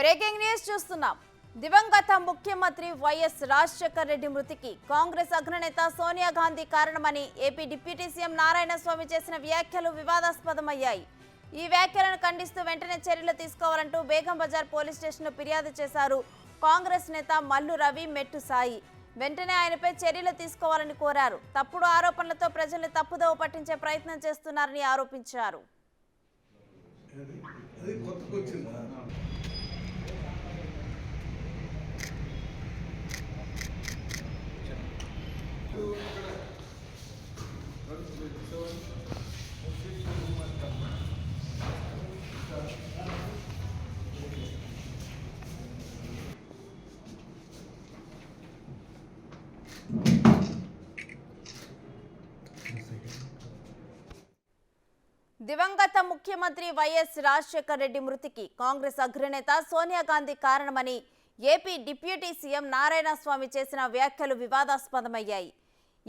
Breaking news చూస్తున్నాం. దివంగత ముఖ్యమంత్రి వైఎస్ రాజశేఖర రెడ్డి మృతికి కాంగ్రెస్ అగ్రనేత సోనియా గాంధీ కారణమని ఏపీ డిప్యూటీ సీఎం నారాయణస్వామి చేసిన వ్యాఖ్యలు వివాదాస్పదమయ్యాయి. ఈ వ్యాఖ్యలను ఖండిస్తూ వెంటనే చర్యలు తీసుకోవాలంటూ బేగం బజార్ పోలీస్ స్టేషన్లో ఫిర్యాదు చేశారు కాంగ్రెస్ నేత మల్లు రవి, మెట్టు సాయి. వెంటనే ఆయనపై చర్యలు తీసుకోవాలని కోరారు. తప్పుడు ఆరోపణలతో ప్రజల్ని తప్పుదోవ పట్టించే ప్రయత్నం చేస్తున్నారని ఆరోపించారు. దివంగత ముఖ్యమంత్రి వైఎస్ రాజశేఖర రెడ్డి మృతికి కాంగ్రెస్ అగ్రనేత సోనియా గాంధీ కారణమని ఏపీ డిప్యూటీ సీఎం నారాయణస్వామి చేసిన వ్యాఖ్యలు వివాదాస్పదమయ్యాయి.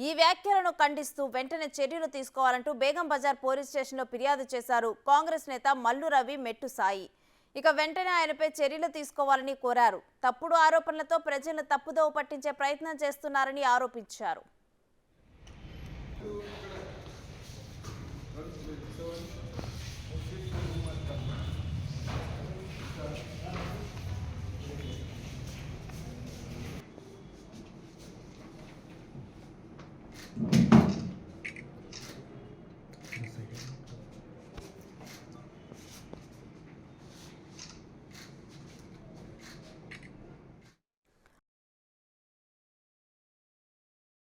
ఈ వ్యాఖ్యలను ఖండిస్తూ వెంటనే చర్యలు తీసుకోవాలంటూ బేగం బజార్ పోలీస్ స్టేషన్లో ఫిర్యాదు చేశారు కాంగ్రెస్ నేత మల్లు రవి, మెట్టు సాయి. ఇక వెంటనే ఆయనపై చర్యలు తీసుకోవాలని కోరారు. తప్పుడు ఆరోపణలతో ప్రజలను తప్పుదోవ పట్టించే ప్రయత్నం చేస్తున్నారని ఆరోపించారు.